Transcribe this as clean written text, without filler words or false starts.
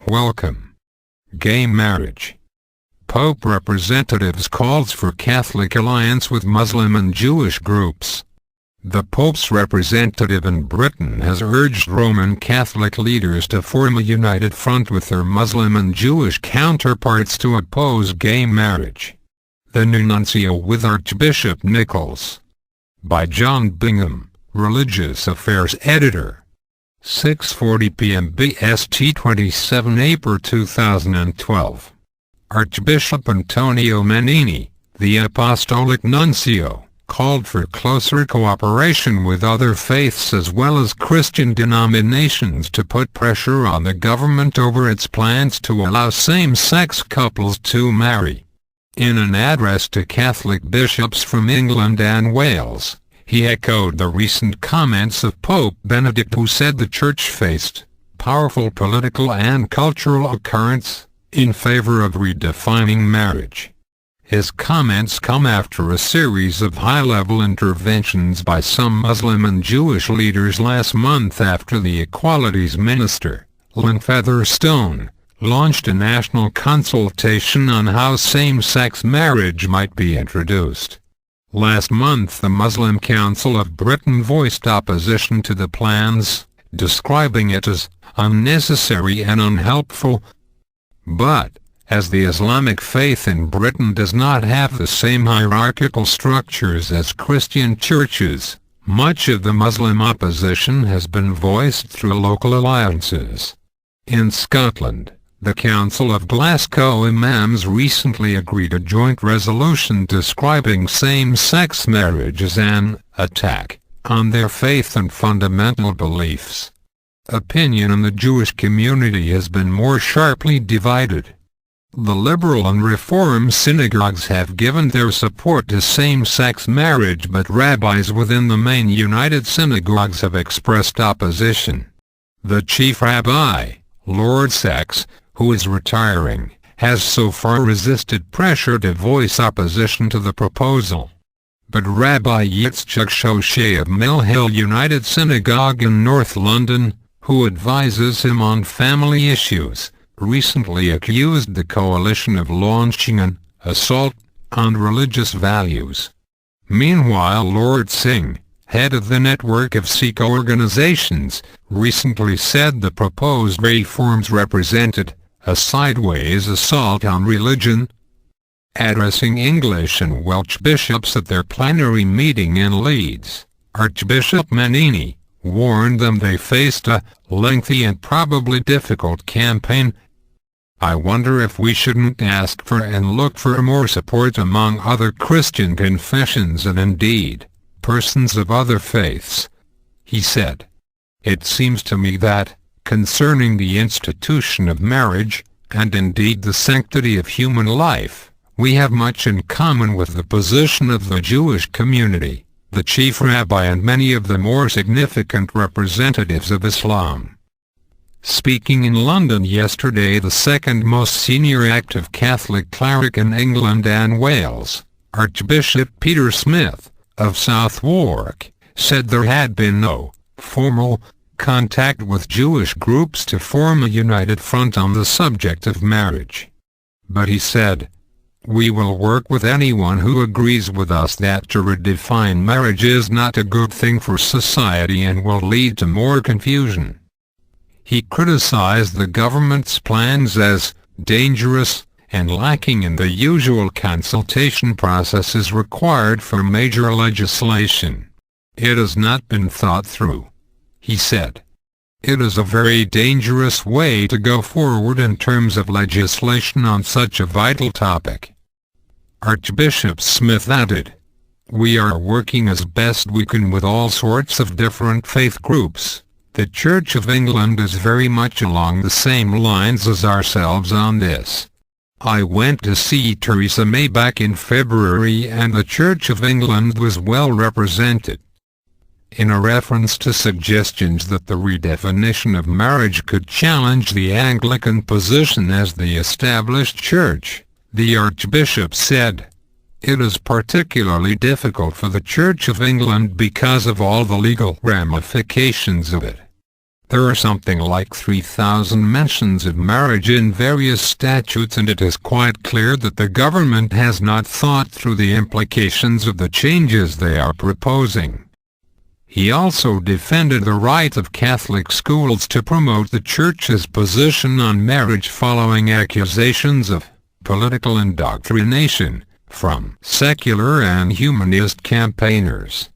Welcome. Gay marriage. Pope representatives calls for Catholic alliance with Muslim and Jewish groups. The Pope's representative in Britain has urged Roman Catholic leaders to form a united front with their Muslim and Jewish counterparts to oppose gay marriage. The new nuncio with Archbishop Nichols. By John Bingham, Religious Affairs Editor. 6:40 p.m. BST 27 April 2012. Archbishop Antonio Manini, the Apostolic Nuncio, called for closer cooperation with other faiths as well as Christian denominations to put pressure on the government over its plans to allow same-sex couples to marry. In an address to Catholic bishops from England and Wales, he echoed the recent comments of Pope Benedict, who said the Church faced powerful political and cultural currents in favor of redefining marriage. His comments come after a series of high-level interventions by some Muslim and Jewish leaders last month after the Equalities Minister, Lynn Featherstone, launched a national consultation on how same-sex marriage might be introduced. Last month the Muslim Council of Britain voiced opposition to the plans, describing it as unnecessary and unhelpful. But, as the Islamic faith in Britain does not have the same hierarchical structures as Christian churches, much of the Muslim opposition has been voiced through local alliances. In Scotland, the Council of Glasgow Imams recently agreed a joint resolution describing same-sex marriage as an attack on their faith and fundamental beliefs. Opinion in the Jewish community has been more sharply divided. The liberal and reform synagogues have given their support to same-sex marriage, but rabbis within the main United Synagogues have expressed opposition. The chief rabbi, Lord Sachs, who is retiring, has so far resisted pressure to voice opposition to the proposal. But Rabbi Yitzchak Shoshay of Mill Hill United Synagogue in North London, who advises him on family issues, recently accused the coalition of launching an assault on religious values. Meanwhile, Lord Singh, head of the network of Sikh organizations, recently said the proposed reforms represented a sideways assault on religion. Addressing English and Welsh bishops at their plenary meeting in Leeds, Archbishop Manini warned them they faced a lengthy and probably difficult campaign. "I wonder if we shouldn't ask for and look for more support among other Christian confessions and indeed, persons of other faiths," he said. "It seems to me that, concerning the institution of marriage, and indeed the sanctity of human life, we have much in common with the position of the Jewish community, the chief rabbi and many of the more significant representatives of Islam." Speaking in London yesterday, the second most senior active Catholic cleric in England and Wales, Archbishop Peter Smith, of Southwark, said there had been no formal contact with Jewish groups to form a united front on the subject of marriage. But he said, "We will work with anyone who agrees with us that to redefine marriage is not a good thing for society and will lead to more confusion." He criticized the government's plans as dangerous and lacking in the usual consultation processes required for major legislation. "It has not been thought through," he said. "It is a very dangerous way to go forward in terms of legislation on such a vital topic." Archbishop Smith added, "We are working as best we can with all sorts of different faith groups. The Church of England is very much along the same lines as ourselves on this. I went to see Theresa May back in February and the Church of England was well represented." In a reference to suggestions that the redefinition of marriage could challenge the Anglican position as the established church, the Archbishop said, "It is particularly difficult for the Church of England because of all the legal ramifications of it. There are something like 3,000 mentions of marriage in various statutes, and it is quite clear that the government has not thought through the implications of the changes they are proposing. He also defended the right of Catholic schools to promote the Church's position on marriage following accusations of political indoctrination from secular and humanist campaigners.